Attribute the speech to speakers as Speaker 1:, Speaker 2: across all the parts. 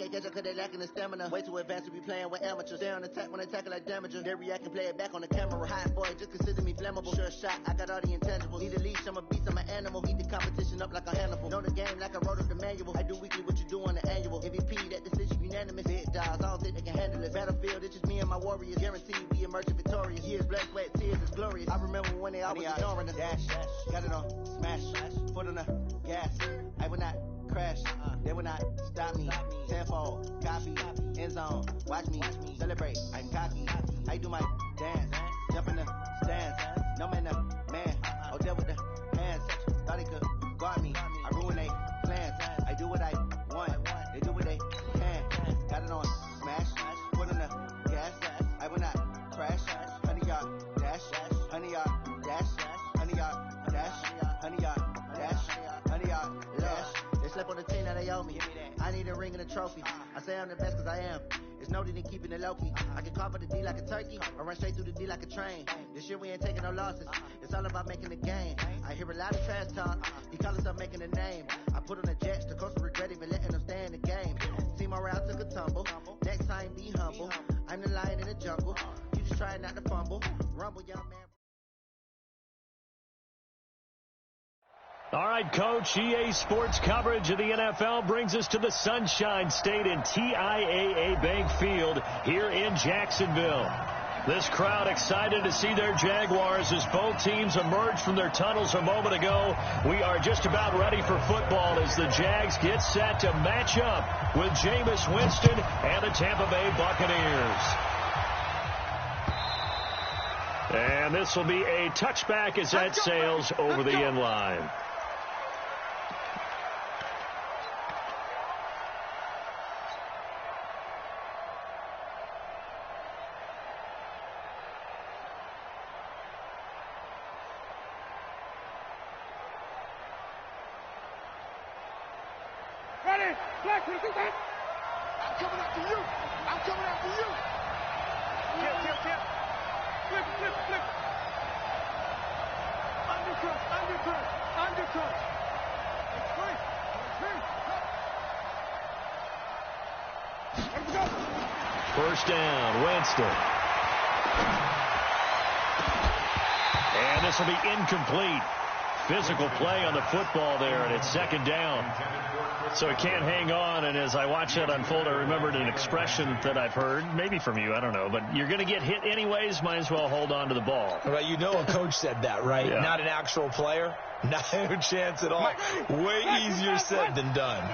Speaker 1: can't catch up cause they lacking the stamina. Way too advanced to be playing with amateurs. Stay on attack when they tackle like damagers. They react and play it back on the camera. Hot boy, just consider me flammable. Sure shot, I got all the intangibles. Need a leash, I'm a beast, I'm an animal. Eat the competition up like a Hannibal. Know the game like I wrote up the manual. I do weekly what you do on the annual. MVP, that decision unanimous. Big dogs, I don't think they can handle it. Battlefield, it's just me and my warriors. Guaranteed we emerge victorious. Years, blood, sweat, tears, it's glorious. I remember when they always ignoring us. Dash, got it on, smash, foot on the gas. I will not crash, they will not stop me. Tenfold, copy, end zone, watch me celebrate. I'm cocky, I do my dance, jump in the stands. No man, man, oh deal with the hands. Thought he could guard me, I ruin they plans. I do what I want, they do what they can. Got it on, smash, foot on the gas. I will not crash, 100-yard dash, 100-yard dash, 100-yard dash, 100-yard dash, 100-yard dash. They slept on the team, now they owe me. I need a ring and a trophy. I say I'm the best cause I am. It's no need in keeping it low-key. I can cover the D like a turkey or run straight through the D like a train. This year we ain't taking no losses. It's all about making the game. I hear a lot of trash talk. He call himself making a name. I put on the Jets. The coach will regret even letting them stay in the game. Team morale took a tumble. Next time be humble. I'm the lion in the jungle. You just try not to fumble. Rumble, young man.
Speaker 2: All right, Coach, EA Sports coverage of the NFL brings us to the Sunshine State in TIAA Bank Field here in Jacksonville. This crowd excited to see their Jaguars as both teams emerged from their tunnels a moment ago. We are just about ready for football as the Jags get set to match up with Jameis Winston and the Tampa Bay Buccaneers. And this will be a touchback as that sails over the end line. First down, Winston. And this will be incomplete. Physical play on the football there, and it's second down. So it can't hang on, and as I watch that unfold, I remembered an expression that I've heard, maybe from you, I don't know, but you're going to get hit anyways, might as well hold on to the ball.
Speaker 3: Right, you know a coach said that, right? Yeah. Not an actual player. Not a chance at all. Way easier said than done.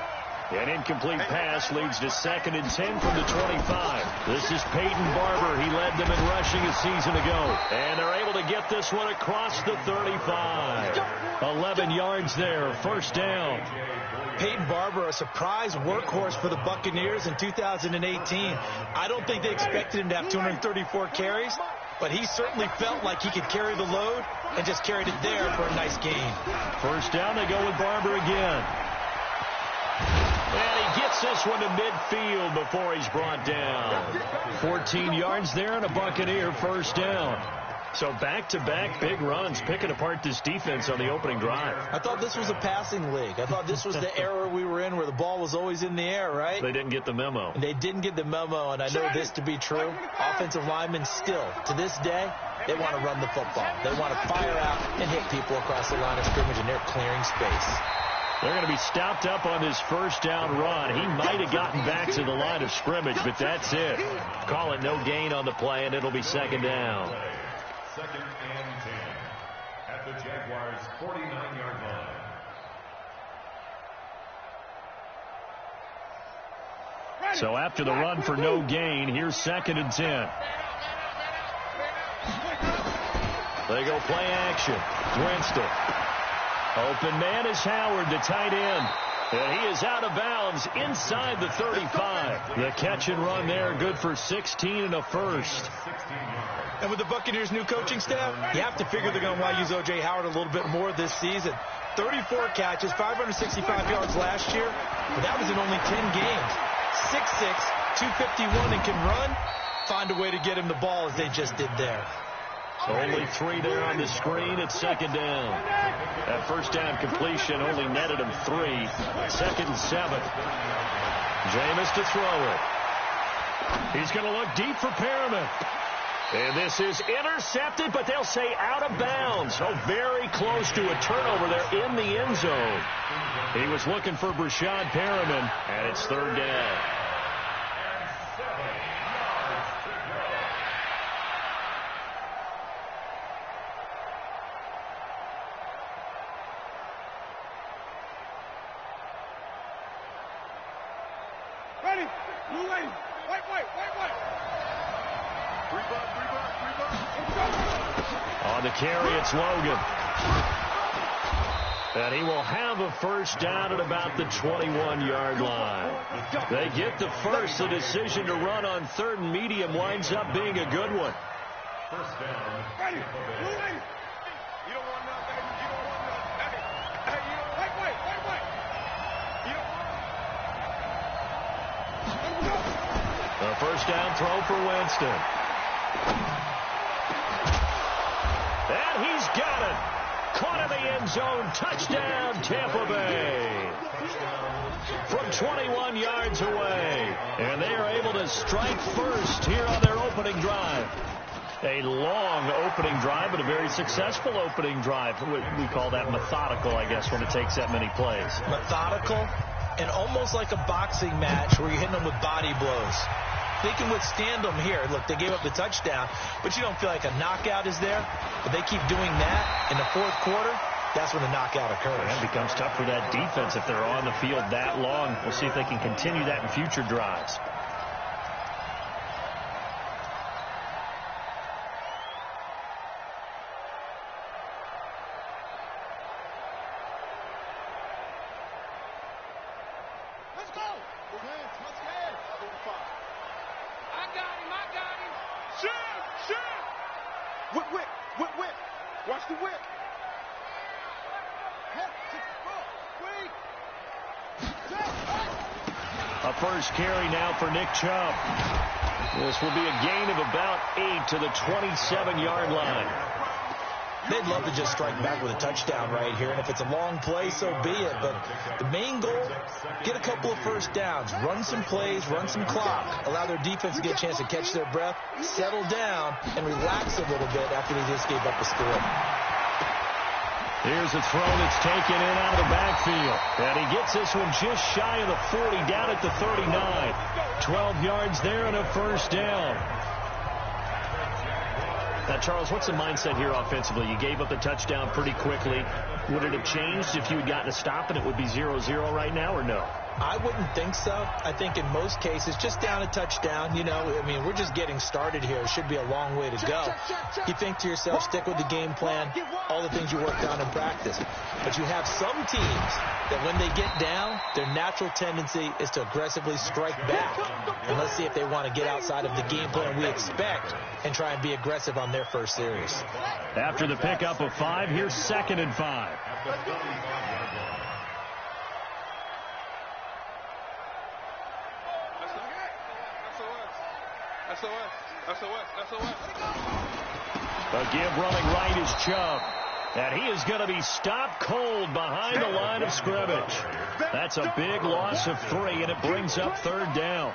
Speaker 2: An incomplete pass leads to 2nd and 10 from the 25. This is Peyton Barber. He led them in rushing a season ago. And they're able to get this one across the 35. 11 yards there, first down.
Speaker 3: Peyton Barber, a surprise workhorse for the Buccaneers in 2018. I don't think they expected him to have 234 carries, but he certainly felt like he could carry the load and just carried it there for a nice gain.
Speaker 2: First down, they go with Barber again. And he gets this one to midfield before he's brought down. 14 yards there and a Buccaneer first down. So back-to-back big runs, picking apart this defense on the opening drive.
Speaker 3: I thought this was a passing league. I thought this was the era we were in where the ball was always in the air, right?
Speaker 2: They didn't get the memo.
Speaker 3: They didn't get the memo, and I know this to be true. Offensive linemen still, to this day, they want to run the football. They want to fire out and hit people across the line of scrimmage, and they're clearing space.
Speaker 2: They're going to be stopped up on this first down run. He might have gotten back to the line of scrimmage, but that's it. Call it no gain on the play, and it'll be second down.
Speaker 4: 2nd and 10 at the Jaguars' 49-yard line.
Speaker 2: So after the run for no gain, here's 2nd and 10. They go play action. Winston. Open man is Howard, the tight end. And he is out of bounds inside the 35. The catch and run there, good for 16 and a first.
Speaker 3: And with the Buccaneers' new coaching staff, you have to figure they're going to want to use O.J. Howard a little bit more this season. 34 catches, 565 yards last year, but that was in only 10 games. 6'6", 251, and can run. Find a way to get him the ball as they just did there.
Speaker 2: Only 3 there on the screen at second down. That first down completion only netted him 3. 2nd and 7. Jameis to throw it. He's going to look deep for Perriman. And this is intercepted, but they'll say out of bounds. So very close to a turnover there in the end zone. He was looking for Brashad Perriman, and it's third down.
Speaker 5: Ready, blue lane, white.
Speaker 2: On the carry, it's Logan. And he will have a first down at about the 21-yard line. They get the first. The decision to run on third and medium winds up being a good one.
Speaker 4: First down.
Speaker 5: Ready, blue lane. You don't want nothing. You don't want nothing. Hey, you don't white. You don't want.
Speaker 2: A first down throw for Winston. And he's got it. Caught in the end zone. Touchdown, Tampa Bay. From 21 yards away. And they are able to strike first here on their opening drive. A long opening drive, but a very successful opening drive. We call that methodical, I guess, when it takes that many plays.
Speaker 3: Methodical and almost like a boxing match where you're hitting them with body blows. They can withstand them here. Look, they gave up the touchdown, but you don't feel like a knockout is there. But they keep doing that in the fourth quarter. That's when the knockout occurs.
Speaker 2: And it becomes tough for that defense if they're on the field that long. We'll see if they can continue that in future drives.
Speaker 5: Let's go. Let's get. I got him. Shoot. Whip. Watch the whip.
Speaker 2: A first carry now for Nick Chubb. This will be a gain of about 8 to the 27-yard line.
Speaker 3: They'd love to just strike back with a touchdown right here, and if it's a long play, so be it. But the main goal, get a couple of first downs, run some plays, run some clock, allow their defense to get a chance to catch their breath, settle down, and relax a little bit after they just gave up a score.
Speaker 2: Here's a throw that's taken in out of the backfield. And he gets this one just shy of the 40, down at the 39. 12 yards there and a first down. Now, Charles, what's the mindset here offensively? You gave up the touchdown pretty quickly. Would it have changed if you had gotten a stop and it would be 0-0 right now, or no?
Speaker 3: I wouldn't think so. I think in most cases, just down a touchdown, we're just getting started here. It should be a long way to go. You think to yourself, stick with the game plan, all the things you worked on in practice. But you have some teams that when they get down, their natural tendency is to aggressively strike back. And let's see if they want to get outside of the game plan we expect and try and be aggressive on their first series.
Speaker 2: After the pickup of 5, here's 2nd and 5.
Speaker 5: SOS.
Speaker 2: A give running right is Chubb. And he is going to be stopped cold behind the line of scrimmage. That's a big loss of 3, and it brings up third down.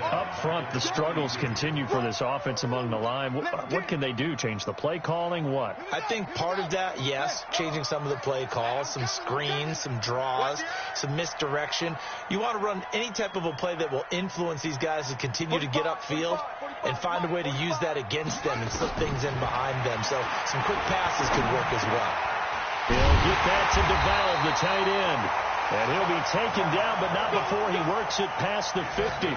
Speaker 2: Up front, the struggles continue for this offense among the line. What can they do? Change the play calling? What?
Speaker 3: I think part of that, yes, changing some of the play calls, some screens, some draws, some misdirection. You want to run any type of a play that will influence these guys to continue to get upfield and find a way to use that against them and slip things in behind them. So some quick passes could work as well.
Speaker 2: He'll get that to DeValve, the tight end. And he'll be taken down, but not before he works it past the 50.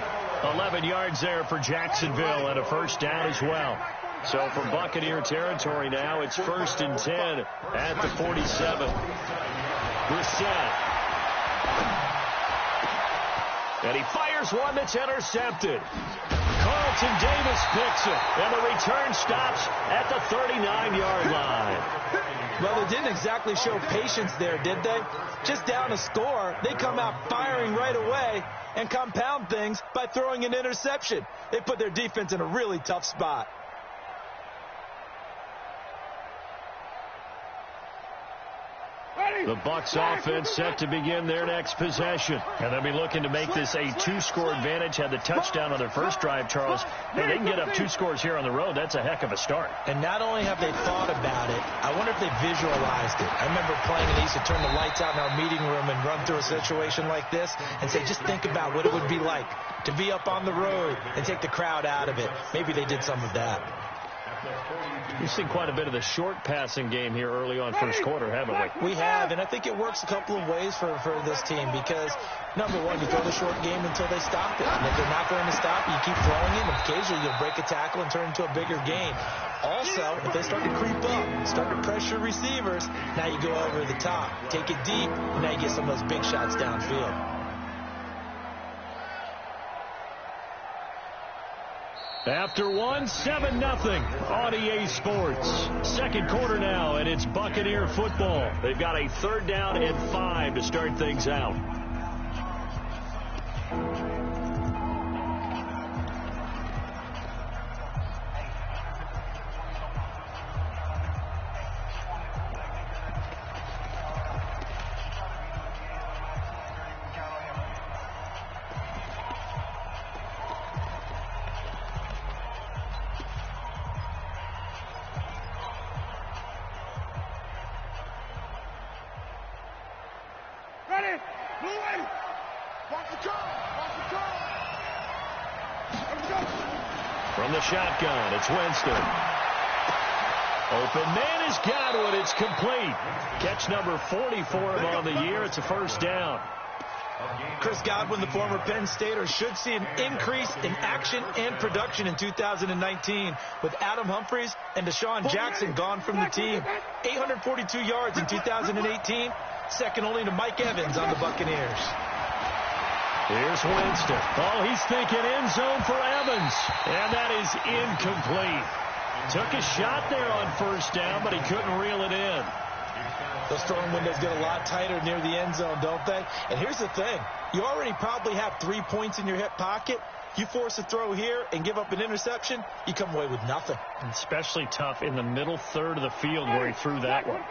Speaker 2: 11 yards there for Jacksonville and a first down as well. So from Buccaneer territory now, it's 1st and 10 at the 47. Brissett. And he fires one that's intercepted. Carlton Davis picks it, and the return stops at the 39-yard line.
Speaker 3: Well, they didn't exactly show patience there, did they? Just down a score, they come out firing right away and compound things by throwing an interception. They put their defense in a really tough spot.
Speaker 5: Ready?
Speaker 2: The Bucs offense set to begin their next possession. And they'll be looking to make this a 2-score advantage. Had the touchdown on their first drive, Charles. Hey, they can get up 2 scores here on the road. That's a heck of a start.
Speaker 3: And not only have they thought about it, I wonder if they visualized it. I remember playing and they used to turn the lights out in our meeting room and run through a situation like this and say, just think about what it would be like to be up on the road and take the crowd out of it. Maybe they did some of that.
Speaker 2: We've seen quite a bit of the short passing game here early on first quarter, haven't we?
Speaker 3: We have, and I think it works a couple of ways for this team because, number one, you throw the short game until they stop it. And if they're not going to stop it, you keep throwing it, and occasionally you'll break a tackle and turn it into a bigger game. Also, if they start to creep up, start to pressure receivers, now you go over the top. Take it deep, and now you get some of those big shots downfield.
Speaker 2: After 7-0 on EA Sports. Second quarter now, and it's Buccaneer football. They've got a 3rd down and 5 to start things out. From the shotgun, it's Winston. Open man has got it. It's complete. Catch number 40 for him on the year. It's a 1st down.
Speaker 3: Chris Godwin, the former Penn Stater, should see an increase in action and production in 2019 with Adam Humphries and Deshaun Jackson gone from the team. 842 yards in 2018, second only to Mike Evans on the Buccaneers.
Speaker 2: Here's Winston. Oh, he's thinking end zone for Evans. And that is incomplete. Took a shot there on 1st down, but he couldn't reel it in.
Speaker 3: Those throwing windows get a lot tighter near the end zone, don't they? And here's the thing. You already probably have 3 points in your hip pocket. You force a throw here and give up an interception, you come away with nothing.
Speaker 2: Especially tough in the middle third of the field where he threw that one.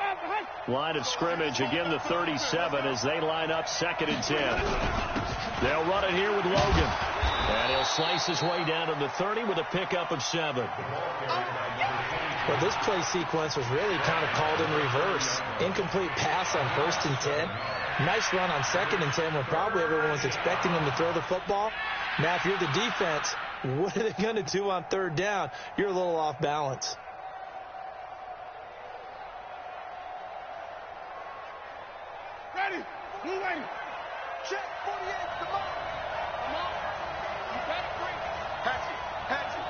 Speaker 2: Line of scrimmage, again the 37 as they line up 2nd and 10. They'll run it here with Logan. And he'll slice his way down to the 30 with a pickup of 7.
Speaker 3: Well, this play sequence was really kind of called in reverse. Incomplete pass on 1st and 10. Nice run on 2nd and 10 when probably everyone was expecting him to throw the football. Now, if you're the defense, what are they going to do on 3rd down? You're a little off balance.
Speaker 5: Ready, moving, check 48, come on, you got it, great, Patsy.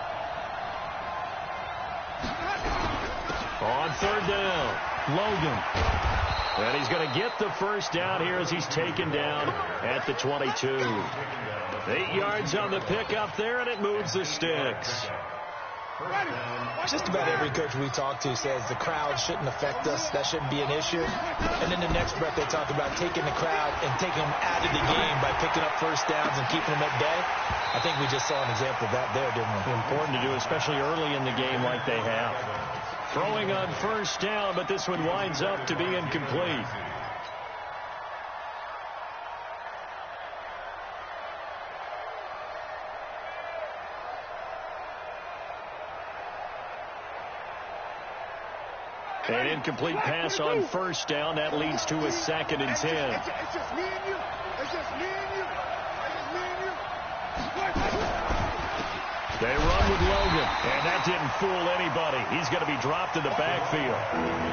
Speaker 2: On 3rd down, Logan. And he's going to get the 1st down here as he's taken down at the 22. 8 yards on the pickup there, and it moves the sticks.
Speaker 3: Just about every coach we talk to says the crowd shouldn't affect us. That shouldn't be an issue. And in the next breath, they talk about taking the crowd and taking them out of the game by picking up 1st downs and keeping them at bay. I think we just saw an example of that there, didn't we?
Speaker 2: Important to do, especially early in the game like they have. Throwing on 1st down, but this one winds up to be incomplete. An incomplete pass on 1st down. That leads to a 2nd and 10.
Speaker 5: It's just me and you. It's just me and you.
Speaker 2: They run with Logan, and that didn't fool anybody. He's going to be dropped in the backfield.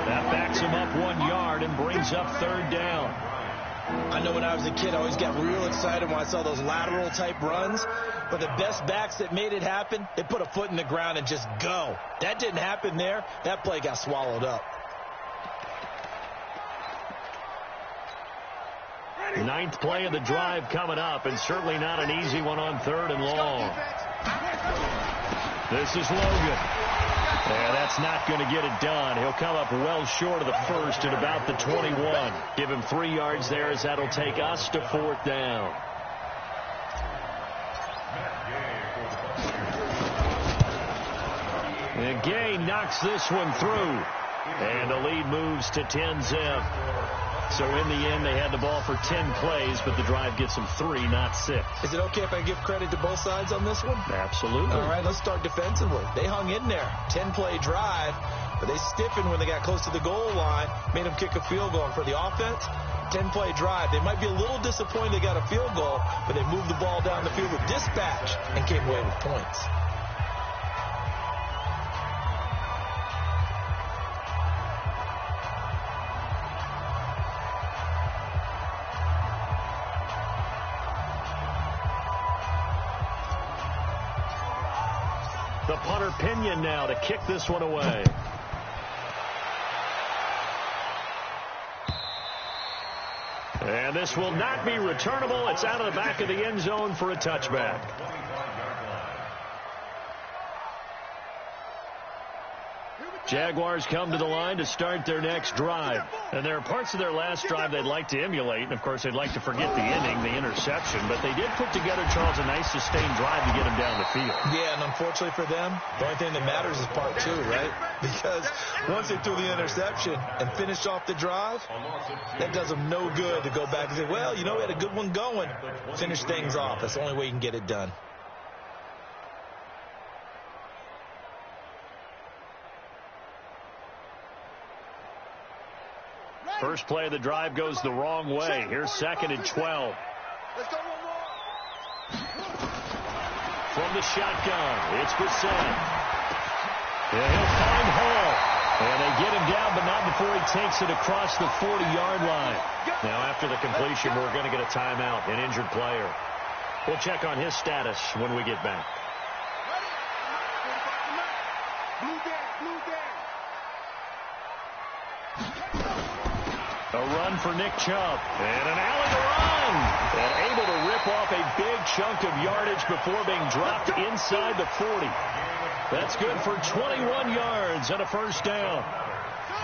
Speaker 2: That backs him up 1 yard and brings up 3rd down.
Speaker 3: I know when I was a kid, I always got real excited when I saw those lateral type runs. But the best backs that made it happen, they put a foot in the ground and just go. That didn't happen there. That play got swallowed up.
Speaker 2: 9th play of the drive coming up, and certainly not an easy one on 3rd and long. This is Logan. And that's not going to get it done. He'll come up well short of the 1st at about the 21. Give him 3 yards there as that'll take us to 4th down. And Gay knocks this one through. And the lead moves to 10-zip. So in the end, they had the ball for 10 plays, but the drive gets them 3, not 6.
Speaker 3: Is it okay if I give credit to both sides on this one?
Speaker 2: Absolutely.
Speaker 3: All right, let's start defensively. They hung in there. 10-play drive, but they stiffened when they got close to the goal line, made them kick a field goal. And for the offense, 10-play drive. They might be a little disappointed they got a field goal, but they moved the ball down the field with dispatch and came away with points.
Speaker 2: The punter Pinion now to kick this one away. And this will not be returnable. It's out of the back of the end zone for a touchback. Jaguars come to the line to start their next drive. And there are parts of their last drive they'd like to emulate. And, of course, they'd like to forget the inning, the interception. But they did put together, Charles, a nice sustained drive to get them down the field.
Speaker 3: Yeah, and unfortunately for them, the only thing that matters is part 2, right? Because once they threw the interception and finished off the drive, that does them no good to go back and say, well, you know, we had a good one going. Finish things off. That's the only way you can get it done.
Speaker 2: First play of the drive goes the wrong way. Here's 2nd and 12.
Speaker 5: Let's go one more.
Speaker 2: From the shotgun, it's Brissett. Yeah, he'll find Hall. And they get him down, but not before he takes it across the 40-yard line. Now, after the completion, we're going to get a timeout, an injured player. We'll check on his status when we get back. A run for Nick Chubb. And an alley to run. And able to rip off a big chunk of yardage before being dropped inside the 40. That's good for 21 yards and a first down.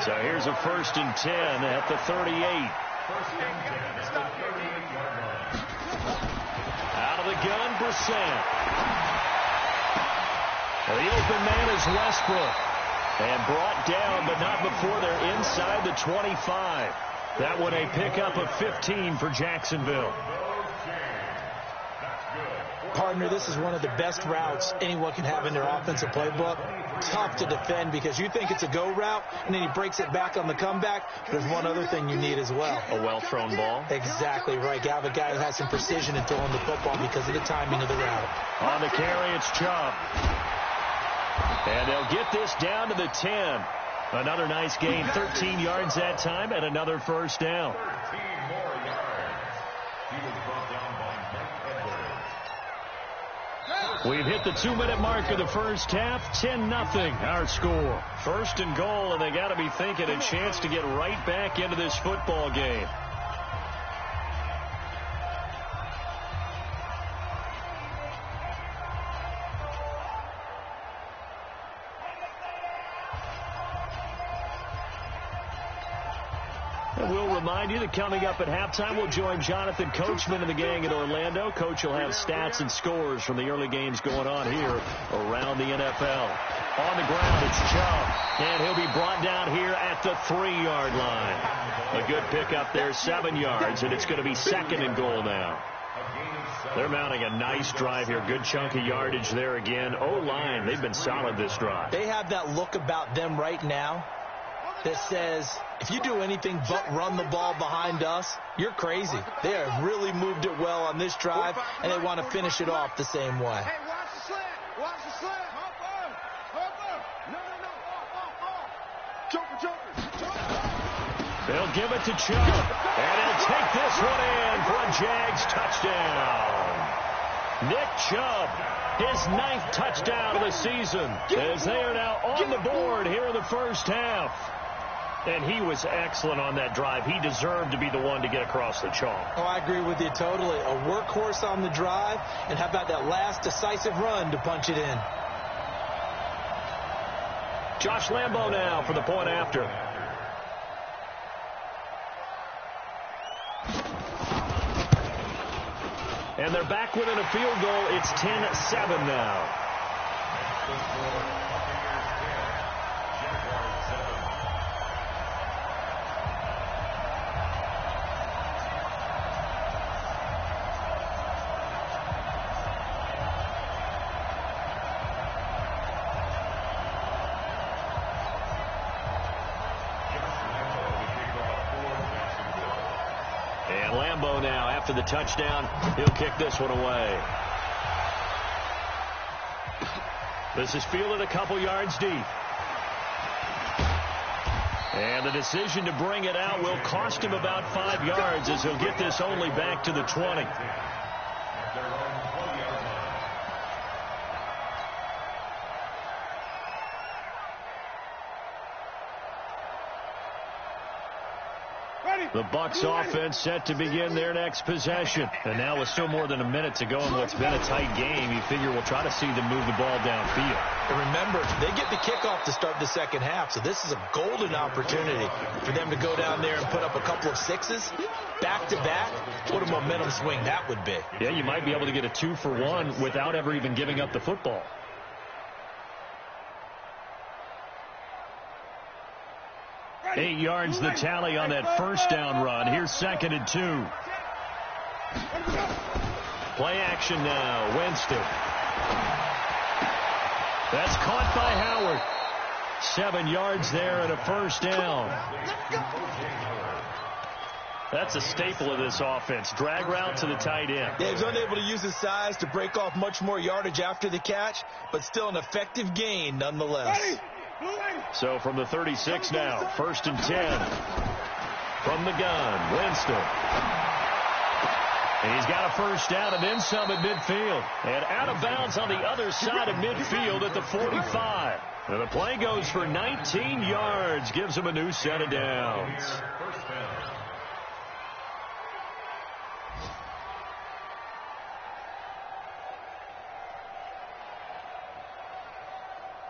Speaker 2: So here's a 1st and 10 at the 38. Out of the gun, Brissett. The open man is Westbrook. And brought down, but not before they're inside the 25. That one a pickup of 15 for Jacksonville.
Speaker 3: Partner, this is one of the best routes anyone can have in their offensive playbook. Tough to defend because you think it's a go route, and then he breaks it back on the comeback. There's one other thing you need as well.
Speaker 2: A well-thrown ball.
Speaker 3: Exactly right. You have a guy who has some precision in throwing the football because of the timing of the route.
Speaker 2: On the carry, it's Chubb. And they'll get this down to the 10. Another nice gain, 13 yards that time, and another first down.
Speaker 4: 13 more yards. He was brought down by Mike Edwards.
Speaker 2: We've hit the 2-minute mark of the first half. 10-0 our score. 1st and goal, and they got to be thinking a chance to get right back into this football game. We'll remind you that coming up at halftime, we'll join Jonathan Coachman and the gang in Orlando. Coach will have stats and scores from the early games going on here around the NFL. On the ground, it's Chubb, and he'll be brought down here at the 3-yard line. A good pickup there, 7 yards, and it's going to be 2nd and goal now. They're mounting a nice drive here. Good chunk of yardage there again. O-line, they've been solid this drive.
Speaker 3: They have that look about them right now that says, if you do anything but run the ball behind us, you're crazy. They have really moved it well on this drive, and they want to finish it off the same way.
Speaker 5: Hey, watch the slant. Watch the slant. Hop on. No. Off. Joker.
Speaker 2: They'll give it to Chubb, and he'll take this one in for a Jags touchdown. Nick Chubb, his 9th touchdown of the season, as they are now on the board here in the first half. And he was excellent on that drive. He deserved to be the one to get across the chalk.
Speaker 3: Oh, I agree with you totally. A workhorse on the drive, and how about that last decisive run to punch it in?
Speaker 2: Josh Lambo now for the point after. And they're back within a field goal. It's 10-7 now. elbow now. After the touchdown, he'll kick this one away. This is fielded a couple yards deep. And the decision to bring it out will cost him about 5 yards as he'll get this only back to the 20. The Bucs offense set to begin their next possession. And now with still more than a minute to go in what's been a tight game, you figure we'll try to see them move the ball downfield.
Speaker 3: And remember, they get the kickoff to start the second half, so this is a golden opportunity for them to go down there and put up a couple of sixes back-to-back. What a momentum swing that would be.
Speaker 2: Yeah, you might be able to get a 2-for-1 without ever even giving up the football. Eight yards the tally on that first down run. Here's 2nd and 2. Play action now. Winston. That's caught by Howard. 7 yards there and a first down. That's a staple of this offense. Drag route to the tight end.
Speaker 3: Yeah, he was unable to use his size to break off much more yardage after the catch, but still an effective gain nonetheless.
Speaker 2: So from the 36 now, 1st and 10. From the gun, Winston. And he's got a first down and then some at midfield. And out of bounds on the other side of midfield at the 45. And the play goes for 19 yards, gives him a new set of downs.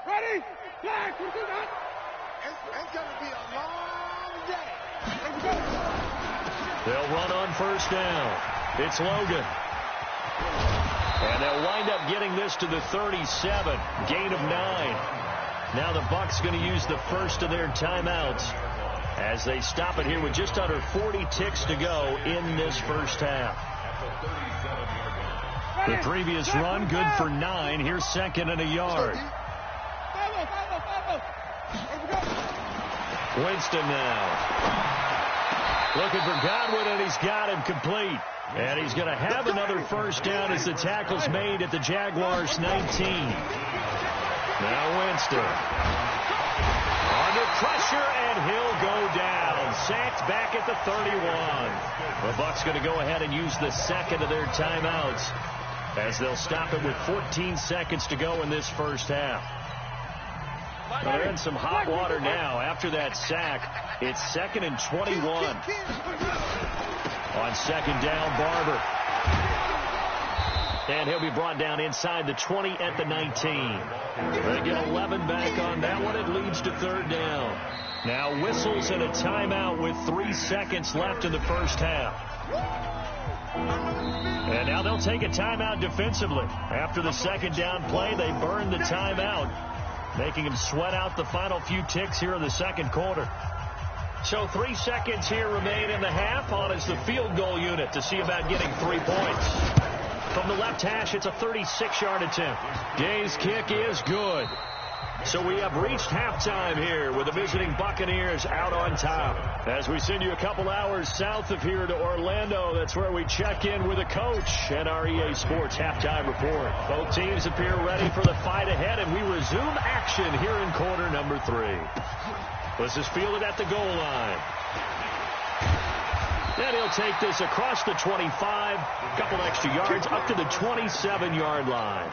Speaker 5: Ready? Flag, we do that. It's going to be a long day.
Speaker 2: They'll run on first down. It's Logan. And they'll wind up getting this to the 37. Gain of 9. Now the Bucs going to use the first of their timeouts as they stop it here with just under 40 ticks to go in this first half. The previous run good for 9. Here's 2nd and a yard. Winston now. Looking for Godwin, and he's got him complete. And he's going to have another first down as the tackle's made at the Jaguars' 19. Now Winston. Under pressure, and he'll go down. Sacked back at the 31. The Bucs going to go ahead and use the second of their timeouts as they'll stop it with 14 seconds to go in this first half. Well, they're in some hot water now. After that sack, it's 2nd and 21. On 2nd down, Barber. And he'll be brought down inside the 20 at the 19. They get 11 back on that one. It leads to 3rd down. Now whistles and a timeout with 3 seconds left in the first half. And now they'll take a timeout defensively. After the 2nd down play, they burn the timeout, making them sweat out the final few ticks here in the 2nd quarter. So 3 seconds here remain in the half. On is the field goal unit to see about getting 3 points. From the left hash, it's a 36-yard attempt. Gay's kick is good. So we have reached halftime here with the visiting Buccaneers out on top. As we send you a couple hours south of here to Orlando, that's where we check in with the coach and our EA Sports halftime report. Both teams appear ready for the fight ahead, and we resume action here in quarter number 3. This is fielded at the goal line. And he'll take this across the 25, a couple extra yards, up to the 27-yard line.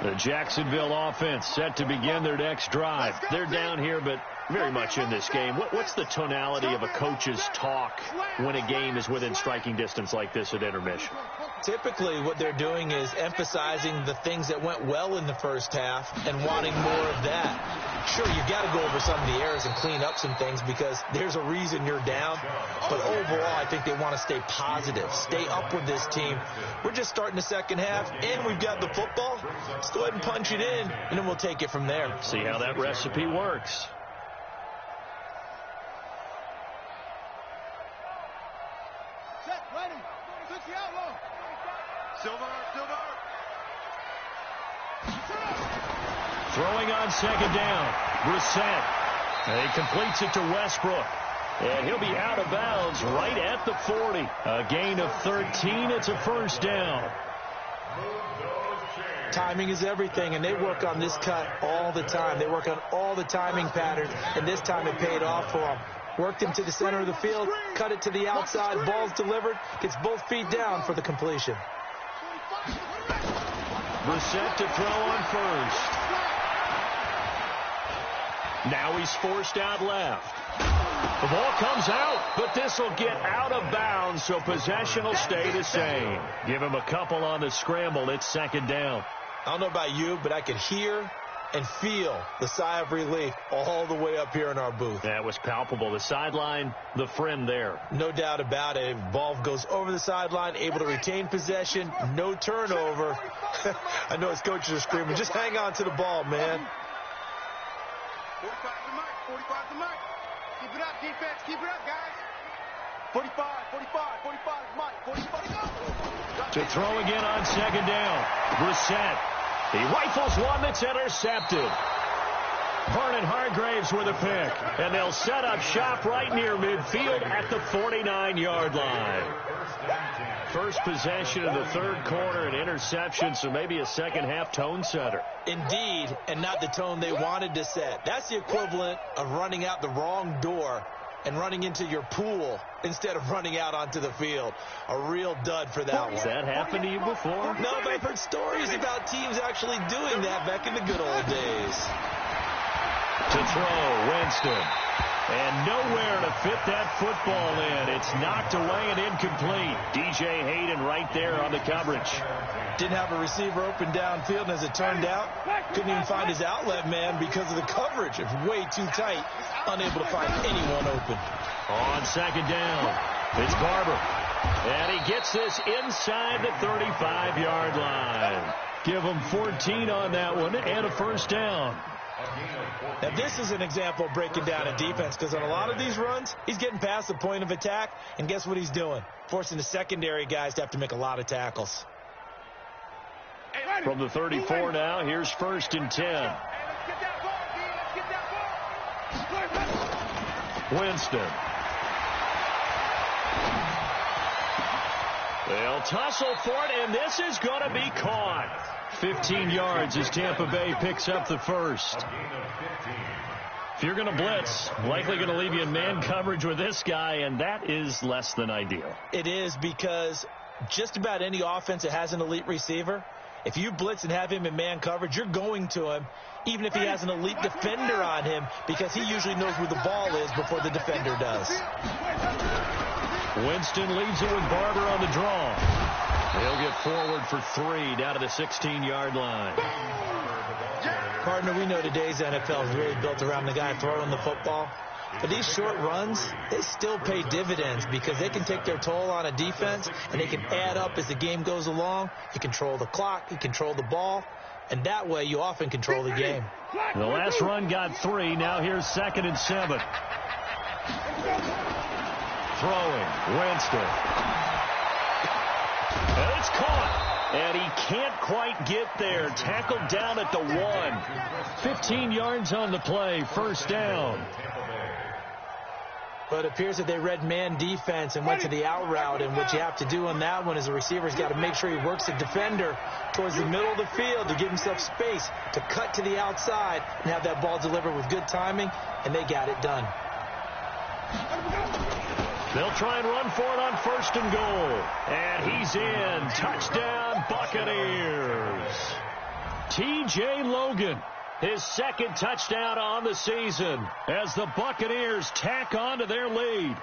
Speaker 2: The Jacksonville offense set to begin their next drive. They're down here, but very much in this game. What's the tonality of a coach's talk when a game is within striking distance like this at intermission?
Speaker 3: Typically, what they're doing is emphasizing the things that went well in the first half and wanting more of that. Sure, you've got to go over some of the errors and clean up some things because there's a reason you're down. But overall, I think they want to stay positive, stay up with this team. We're just starting the second half, and we've got the football. Let's go ahead and punch it in, and then we'll take it from there.
Speaker 2: See how that recipe works.
Speaker 5: Set, ready. Switch the outlaw. Silver.
Speaker 2: Throwing on 2nd down. Brissett. And he completes it to Westbrook. And he'll be out of bounds right at the 40. A gain of 13. It's a first down.
Speaker 3: Timing is everything, and they work on this cut all the time. They work on all the timing patterns, and this time it paid off for them. Worked him to the center of the field, cut it to the outside, ball's delivered, gets both feet down for the completion.
Speaker 2: Brissett to throw on first. Now he's forced out left. The ball comes out, but this will get out of bounds, so possession will stay the same. Give him a couple on the scramble. It's second down.
Speaker 3: I don't know about you, but I could hear and feel the sigh of relief all the way up here in our booth.
Speaker 2: That was palpable. The sideline, the friend there.
Speaker 3: No doubt about it. Ball goes over the sideline, able to retain possession, no turnover. I know his coaches are screaming, just hang on to the ball, man.
Speaker 5: 45's the mark, 45's the mark. Keep it up, defense, keep it up, guys. 45, 45, 45's the mark, 45.
Speaker 2: To throw again on second down. Brissett. He rifles one that's intercepted. Vernon Hargraves with a pick. And they'll set up shop right near midfield at the 49-yard line. First possession of the third quarter, an interception, so maybe a second-half tone setter.
Speaker 3: Indeed, and not the tone they wanted to set. That's the equivalent of running out the wrong door and running into your pool instead of running out onto the field. A real dud for that one.
Speaker 2: Has that happened to you before?
Speaker 3: No, but I've heard stories about teams actually doing that back in the good old days.
Speaker 2: To throw, Winston. And nowhere to fit that football in. It's knocked away and incomplete. DJ Hayden right there on the coverage.
Speaker 3: Didn't have a receiver open downfield, and as it turned out, couldn't even find his outlet man because of the coverage. It's way too tight, unable to find anyone open.
Speaker 2: On second down, it's Barber. And he gets this inside the 35-yard line. Give him 14 on that one and a first down.
Speaker 3: Now, this is an example of breaking down a defense, because on a lot of these runs, he's getting past the point of attack, and guess what he's doing? Forcing the secondary guys to have to make a lot of tackles.
Speaker 2: From the 34 now, here's first and 10. Winston. They'll tussle for it, and this is going to be caught. 15 yards as Tampa Bay picks up the first. If you're going to blitz, likely going to leave you in man coverage with this guy, and that is less than ideal.
Speaker 3: It is, because just about any offense that has an elite receiver, if you blitz and have him in man coverage, you're going to him, even if he has an elite defender on him, because he usually knows where the ball is before the defender does.
Speaker 2: Winston leads it with Barber on the draw. He'll get forward for 3 down to the 16-yard line.
Speaker 3: Partner, we know today's NFL is really built around the guy throwing the football. But these short runs, they still pay dividends, because they can take their toll on a defense, and they can add up as the game goes along. You control the clock, you control the ball, and that way you often control the game.
Speaker 2: The last run got 3. Now here's 2nd and 7. Throwing, Winston. And it's caught. And he can't quite get there. Tackled down at the 1. 15 yards on the play. First down.
Speaker 3: But it appears that they read man defense and went to the out route. And what you have to do on that one is the receiver's got to make sure he works the defender towards the middle of the field to give himself space to cut to the outside and have that ball delivered with good timing. And they got it done.
Speaker 2: They'll try and run for it on 1st and goal. And he's in. Touchdown, Buccaneers. T.J. Logan, his 2nd touchdown on the season as the Buccaneers tack on to their lead.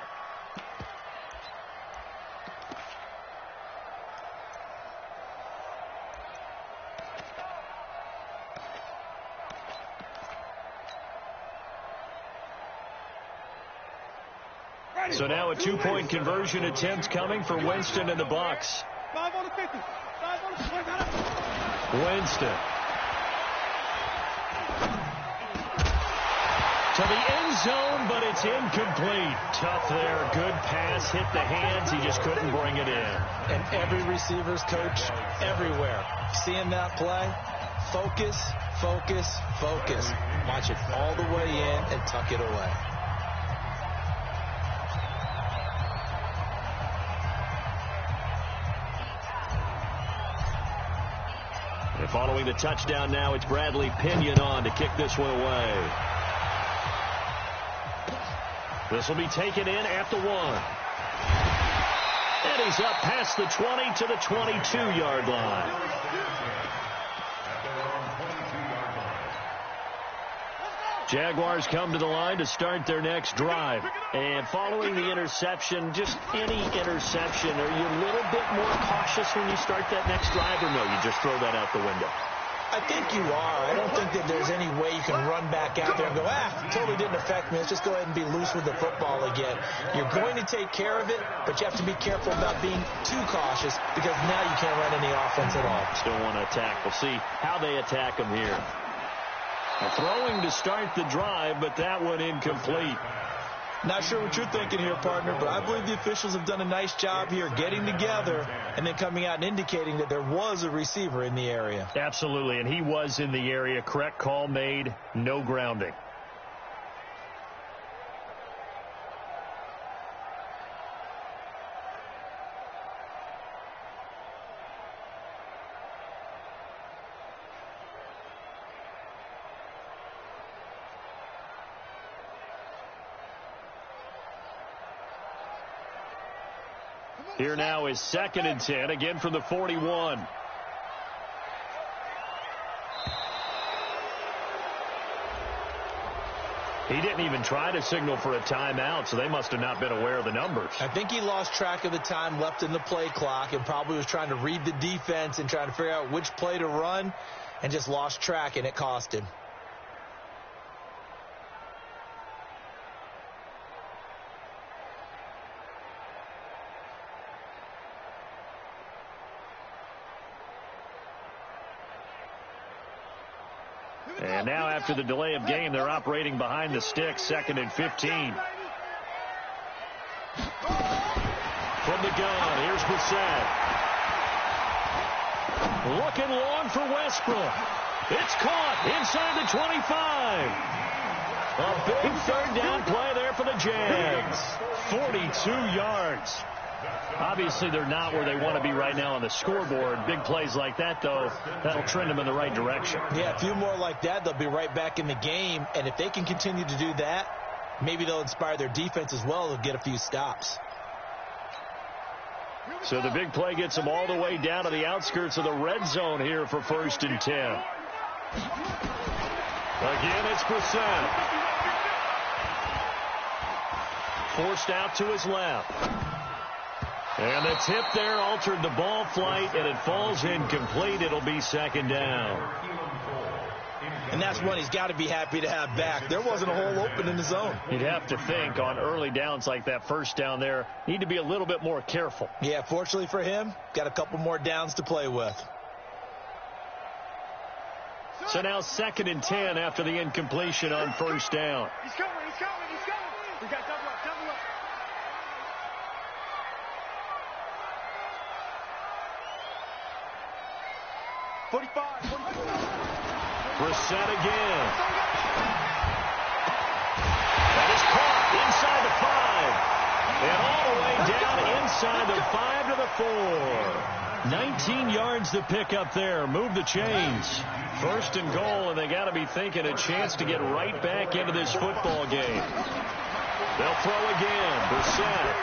Speaker 2: So now a 2-point conversion attempt coming for Winston and the Bucs.
Speaker 5: 5 on the 50. 5 on the 50.
Speaker 2: Winston. To the end zone, but it's incomplete. Tough there. Good pass. Hit the hands. He just couldn't bring it in.
Speaker 3: And every receiver's coach everywhere, seeing that play, focus, Focus, focus. Watch it all the way in and tuck it away.
Speaker 2: And following the touchdown now, it's Bradley Pinion on to kick this one away. This will be taken in at the 1. And he's up past the 20 to the 22-yard line. Jaguars come to the line to start their next drive. And following the interception, just any interception, are you a little bit more cautious when you start that next drive, or no, you just throw that out the window?
Speaker 3: I think you are. I don't think that there's any way you can run back out there and go, totally didn't affect me. Let's just go ahead and be loose with the football again. You're going to take care of it, but you have to be careful about being too cautious because now you can't run any offense at all.
Speaker 2: Still want to attack. We'll see how they attack them here. Throwing to start the drive, but that one incomplete.
Speaker 3: Not sure what you're thinking here, partner, but I believe the officials have done a nice job here getting together and then coming out and indicating that there was a receiver in the area.
Speaker 2: Absolutely, and he was in the area. Correct call made, no grounding. Here now is 2nd and 10, again from the 41. He didn't even try to signal for a timeout, so they must have not been aware of the numbers.
Speaker 3: I think he lost track of the time left in the play clock and probably was trying to read the defense and trying to figure out which play to run and just lost track, and it cost him.
Speaker 2: And now after the delay of game, they're operating behind the sticks, 2nd and 15. From the gun, here's Brissett. Looking long for Westbrook. It's caught inside the 25. A big 3rd down play there for the Jags. 42 yards. Obviously, they're not where they want to be right now on the scoreboard. Big plays like that, though, that'll trend them in the right direction.
Speaker 3: Yeah, a few more like that, they'll be right back in the game. And if they can continue to do that, maybe they'll inspire their defense as well. They'll get a few stops.
Speaker 2: So the big play gets them all the way down to the outskirts of the red zone here for 1st and 10. Again, it's Brissett. Forced out to his left. And the tip there altered the ball flight, and it falls incomplete. It'll be 2nd down.
Speaker 3: And that's one he's got to be happy to have back. There wasn't a hole open in the zone.
Speaker 2: You'd have to think on early downs like that 1st down there, need to be a little bit more careful.
Speaker 3: Yeah, fortunately for him, got a couple more downs to play with.
Speaker 2: So now 2nd and 10 after the incompletion on 1st down.
Speaker 5: He's coming. We got double up. 45.
Speaker 2: Brissett again. That is caught inside the 5. And all the way down inside the 5 to the 4. 19 yards to pick up there. Move the chains. 1st and goal, and they got to be thinking a chance to get right back into this football game. They'll throw again. Brissett.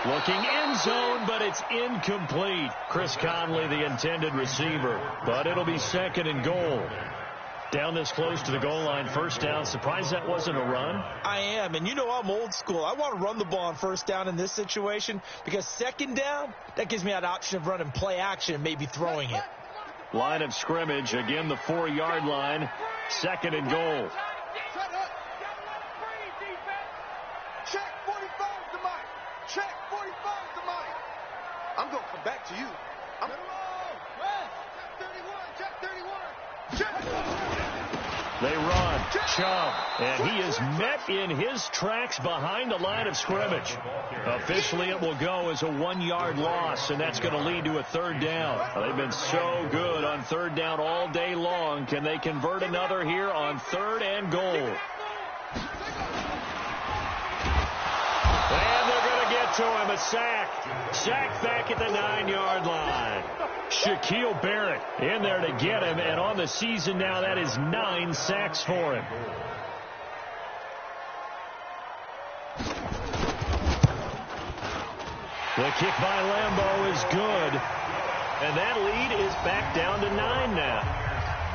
Speaker 2: Looking end zone, but it's incomplete. Chris Conley, the intended receiver. But it'll be 2nd and goal. Down this close to the goal line, 1st down. Surprised that wasn't a run?
Speaker 3: I am, and you know I'm old school. I want to run the ball on 1st down in this situation because 2nd down, that gives me an option of running play action and maybe throwing it.
Speaker 2: Line of scrimmage, again the 4-yard line, 2nd and goal.
Speaker 5: Check 45 to Mike. Check 45 to Mike. I'm going to come back to you. Check 31. Check 31. Check.
Speaker 2: They run. Chubb. And he is met in his tracks behind the line of scrimmage. Officially, it will go as a 1-yard loss, and that's going to lead to a third down. They've been so good on third down all day long. Can they convert another here on 3rd and goal? And they're going to get to him. A sack. Sack back at the 9-yard line. Shaquille Barrett in there to get him. And on the season now, that is 9 sacks for him. The kick by Lambeau is good. And that lead is back down to 9 now.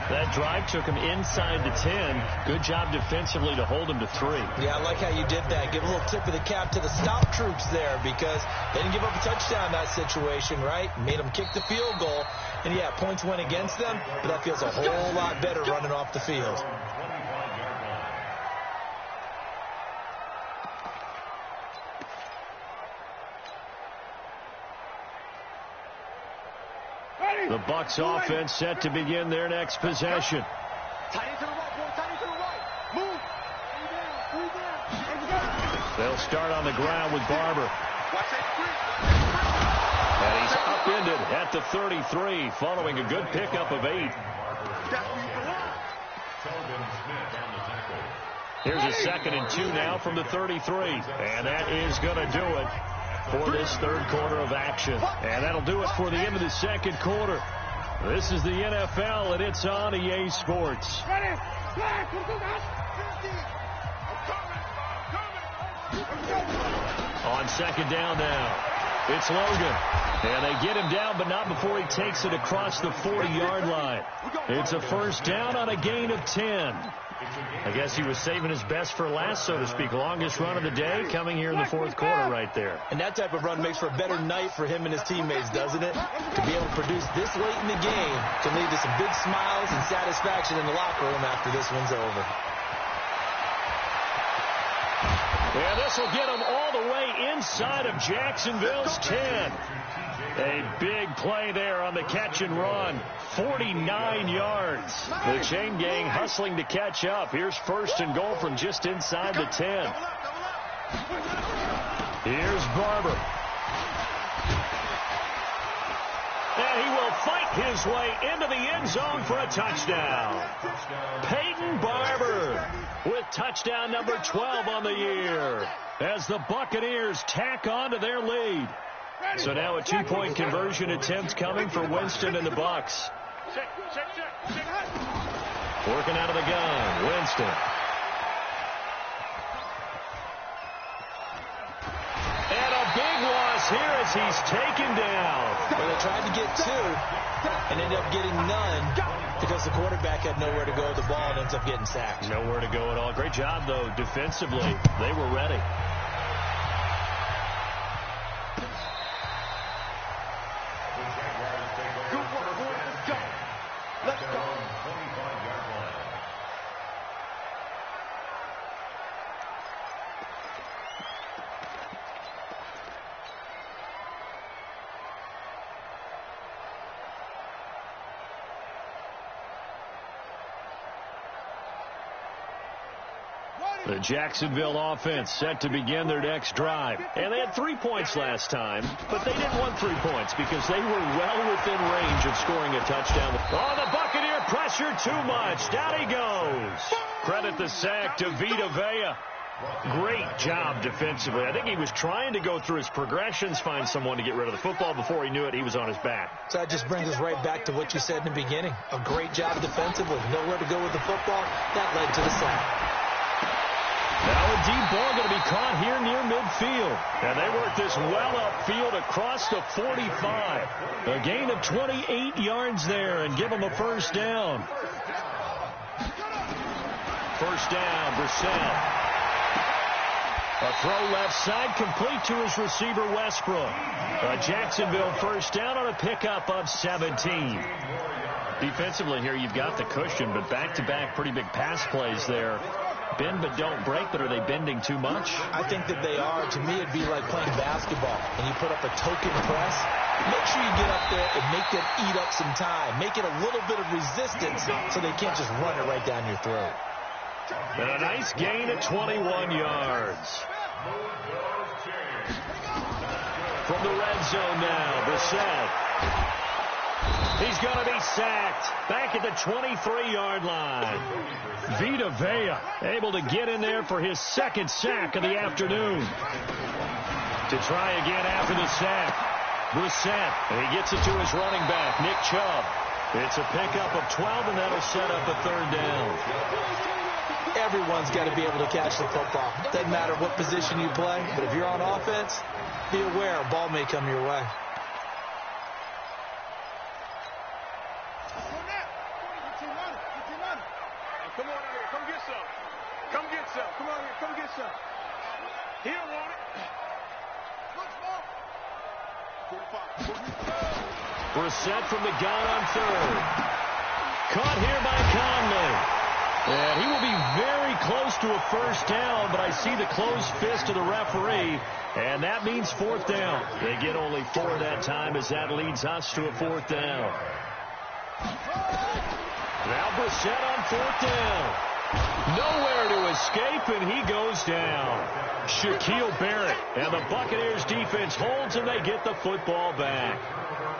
Speaker 2: That drive took him inside the 10. Good job defensively to hold him to 3.
Speaker 3: Yeah, I like how you did that. Give a little tip of the cap to the stop troops there because they didn't give up a touchdown in that situation, right? Made them kick the field goal. And, yeah, points went against them, but that feels a whole lot better running off the field.
Speaker 2: The Bucs offense set to begin their next possession.
Speaker 5: Tight end to the right, boy. Tight end to the right. Move.
Speaker 2: They'll start on the ground with Barber.
Speaker 5: Watch that screen.
Speaker 2: And he's upended at the 33 following a good pickup of 8.
Speaker 5: That's where you belong.
Speaker 2: Here's a 2nd and 2 now from the 33. And that is going to do it for this third quarter of action. And that'll do it for the end of the second quarter. This is the NFL, and it's on EA Sports. On 2nd down now, it's Logan. And they get him down, but not before he takes it across the 40-yard line. It's a first down on a gain of 10. I guess he was saving his best for last, so to speak. Longest run of the day coming here in the fourth quarter right there.
Speaker 3: And that type of run makes for a better night for him and his teammates, doesn't it? To be able to produce this late in the game can lead to some big smiles and satisfaction in the locker room after this one's over.
Speaker 2: Yeah, this will get him all the way inside of Jacksonville's 10. A big play there on the catch and run. 49 yards. The chain gang hustling to catch up. Here's 1st and goal from just inside the 10. Here's Barber. And he will fight his way into the end zone for a touchdown. Peyton Barber with touchdown number 12 on the year as the Buccaneers tack on to their lead. So now a 2-point conversion attempt coming for Winston and the Bucs. Working out of the gun, Winston. And a big loss here as he's taken down.
Speaker 3: Well, they tried to get 2 and ended up getting none because the quarterback had nowhere to go with the ball and ends up getting sacked.
Speaker 2: Nowhere to go at all. Great job, though, defensively. They were ready.
Speaker 5: Let's go.
Speaker 2: The Jacksonville offense set to begin their next drive. And they had 3 points last time, but they didn't want 3 points because they were well within range of scoring a touchdown. Oh, the Buccaneer pressure too much. Down he goes. Credit the sack to Vita Vea. Great job defensively. I think he was trying to go through his progressions, find someone to get rid of the football. Before he knew it, he was on his back.
Speaker 3: So that just brings us right back to what you said in the beginning. A great job defensively. Nowhere to go with the football. That led to the sack.
Speaker 2: Now a deep ball going to be caught here near midfield. And they work this well upfield across the 45. A gain of 28 yards there and give them a first down. First down, Brissett. A throw left side complete to his receiver, Westbrook. A Jacksonville first down on a pickup of 17. Defensively here, you've got the cushion, but back-to-back pretty big pass plays there Bend but don't break, but are they bending too much?
Speaker 3: I think that they are. To me, it'd be like playing basketball, and you put up a token press. Make sure you get up there and make them eat up some time. Make it a little bit of resistance so they can't just run it right down your throat.
Speaker 2: And a nice gain at 21 yards. From the red zone now, Brissett. He's going to be sacked back at the 23-yard line. Vita Vea able to get in there for his second sack of the afternoon. To try again after the sack. Brissett, and he gets it to his running back, Nick Chubb. It's a pickup of 12, and that'll set up a third down.
Speaker 3: Everyone's got to be able to catch the football. Doesn't matter what position you play, but if you're on offense, be aware a ball may come your way.
Speaker 5: Come on out here. Come get some. Come get some. Come on here. Come get some. He don't want it.
Speaker 2: Brissett from the gun on third. Caught here by Conley. And he will be very close to a first down, but I see the closed fist of the referee, and that means fourth down. They get only 4 that time as that leads us to a fourth down. Now Brissett on fourth down. Nowhere to escape, and he goes down. Shaquille Barrett and the Buccaneers defense holds, and they get the football back.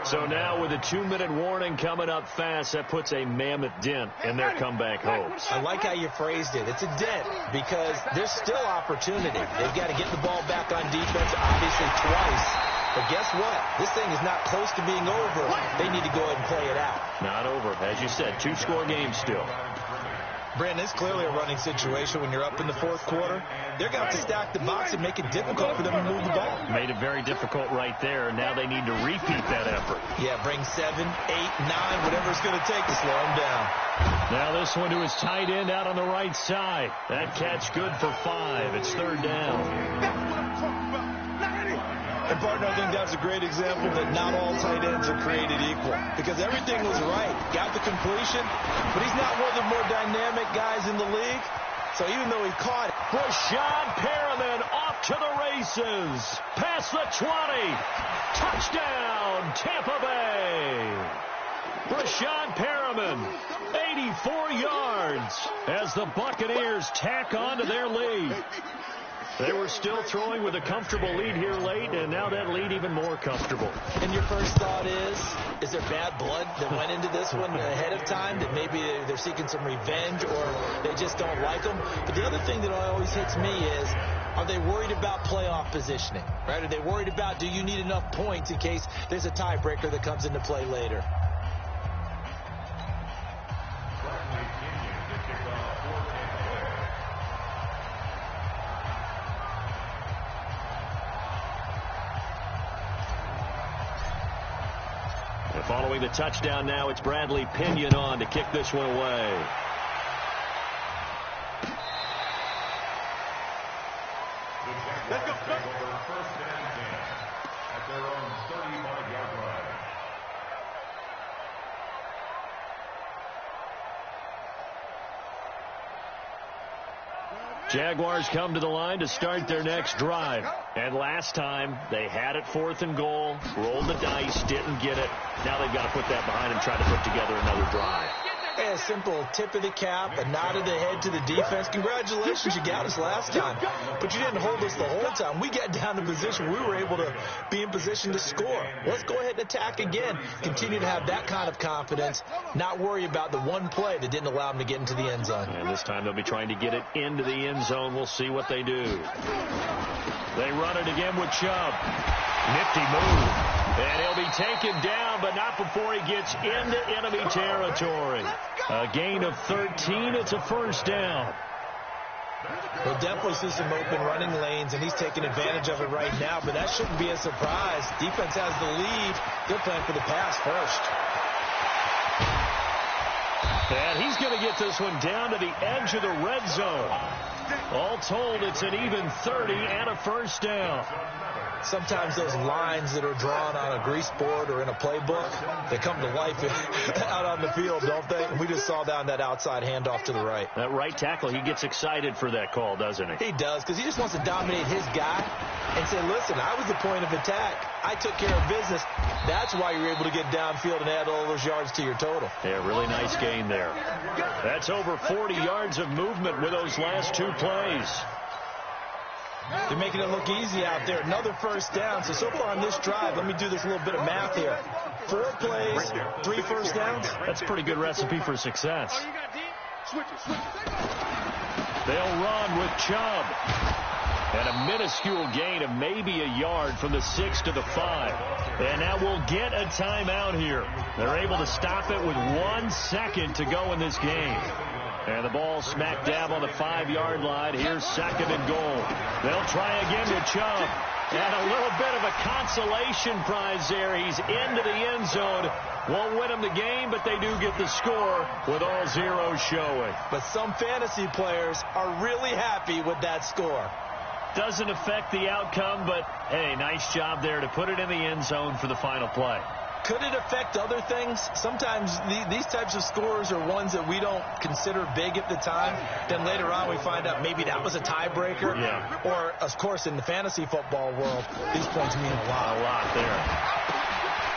Speaker 2: So now with a 2-minute warning coming up fast, that puts a mammoth dent in their comeback hopes.
Speaker 3: I like how you phrased it. It's a dent because there's still opportunity. They've got to get the ball back on defense, obviously twice. But guess what? This thing is not close to being over. They need to go ahead and play it out.
Speaker 2: Not over. As you said, 2-score game still.
Speaker 3: Brandon, it's clearly a running situation when you're up in the fourth quarter. They're going to have to stack the box and make it difficult for them to move the ball.
Speaker 2: Made it very difficult right there. Now they need to repeat that effort.
Speaker 3: Yeah, bring 7, 8, 9, whatever it's going to take to slow them down.
Speaker 2: Now this one to his tight end out on the right side. That catch good for 5. It's third down.
Speaker 3: And, partner, I think that's a great example that not all tight ends are created equal because everything was right. Got the completion, but he's not one of the more dynamic guys in the league. So even though he caught it.
Speaker 2: Rashad Perriman off to the races. Past the 20. Touchdown, Tampa Bay. Rashad Perriman, 84 yards as the Buccaneers tack on to their lead. They were still throwing with a comfortable lead here late, and now that lead even more comfortable.
Speaker 3: And your first thought is there bad blood that went into this one ahead of time, that maybe they're seeking some revenge or they just don't like them? But the other thing that always hits me is, are they worried about playoff positioning? Right? Are they worried about, do you need enough points in case there's a tiebreaker that comes into play later?
Speaker 2: Following the touchdown now, it's Bradley Pinion on to kick this one away.
Speaker 5: Let's go.
Speaker 4: First down at their own 35-yard line.
Speaker 2: Jaguars come to the line to start their next drive. And last time, they had it 4th and goal, rolled the dice, didn't get it. Now they've got to put that behind and try to put together another drive.
Speaker 3: Hey, a simple tip of the cap, a nod of the head to the defense. Congratulations, you got us last time. But you didn't hold us the whole time. We got down to position. We were able to be in position to score. Let's go ahead and attack again. Continue to have that kind of confidence. Not worry about the one play that didn't allow them to get into the end zone.
Speaker 2: And this time they'll be trying to get it into the end zone. We'll see what they do. They run it again with Chubb. Nifty move. And he'll be taken down, but not before he gets into enemy territory. A gain of 13. It's a first down.
Speaker 3: We'll definitely see some open running lanes, and he's taking advantage of it right now, but that shouldn't be a surprise. Defense has the lead. They're playing for the pass first.
Speaker 2: And he's going to get this one down to the edge of the red zone. All told, it's an even 30 and a first down.
Speaker 3: Sometimes those lines that are drawn on a grease board or in a playbook, they come to life out on the field, don't they? And we just saw down that outside handoff to the right.
Speaker 2: That right tackle, he gets excited for that call, doesn't he?
Speaker 3: He does, because he just wants to dominate his guy and say, listen, I was the point of attack. I took care of business. That's why you're able to get downfield and add all those yards to your total.
Speaker 2: Yeah, really nice gain there. That's over 40 yards of movement with those last 2 plays.
Speaker 3: They're making it look easy out there. Another first down. So far on this drive, let me do this little bit of math here. 4 plays, 3 first downs.
Speaker 2: That's a pretty good recipe for success. They'll run with Chubb. And a minuscule gain of maybe a yard from the 6 to the 5. And now we'll get a timeout here. They're able to stop it with 1 second to go in this game. And the ball smack dab on the 5-yard line. Here's 2nd and goal. They'll try again with Chubb. And a little bit of a consolation prize there. He's into the end zone. Won't win them the game, but they do get the score with all zeros showing.
Speaker 3: But some fantasy players are really happy with that score.
Speaker 2: Doesn't affect the outcome, but, hey, nice job there to put it in the end zone for the final play.
Speaker 3: Could it affect other things? Sometimes these types of scores are ones that we don't consider big at the time. Then later on we find out maybe that was a tiebreaker.
Speaker 2: Yeah.
Speaker 3: Or, of course, in the fantasy football world, these points mean a lot.
Speaker 2: A lot there.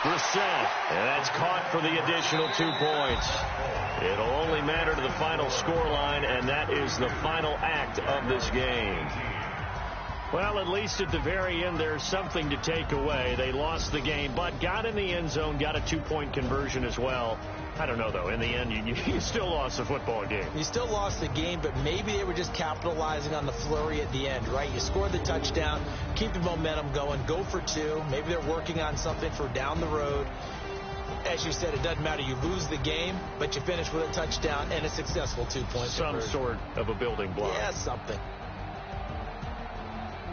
Speaker 2: Brissett, and that's caught for the additional 2 points. It'll only matter to the final scoreline, and that is the final act of this game. Well, at least at the very end, there's something to take away. They lost the game, but got in the end zone, got a 2-point conversion as well. I don't know, though. In the end, you still lost the football game.
Speaker 3: You still lost the game, but maybe they were just capitalizing on the flurry at the end, right? You scored the touchdown, keep the momentum going, go for 2. Maybe they're working on something for down the road. As you said, it doesn't matter. You lose the game, but you finish with a touchdown and a successful 2-point conversion.
Speaker 2: Some sort of a building block.
Speaker 3: Yeah, something.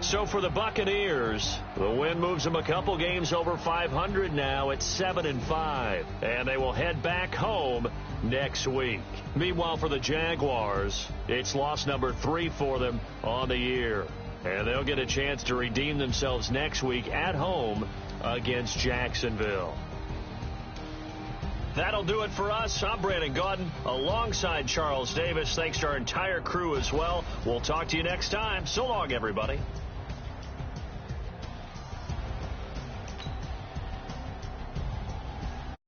Speaker 2: So for the Buccaneers, the win moves them a couple games over 500 now at 7-5, and they will head back home next week. Meanwhile, for the Jaguars, it's loss number 3 for them on the year, and they'll get a chance to redeem themselves next week at home against Jacksonville. That'll do it for us. I'm Brandon Gaudin alongside Charles Davis. Thanks to our entire crew as well. We'll talk to you next time. So long, everybody.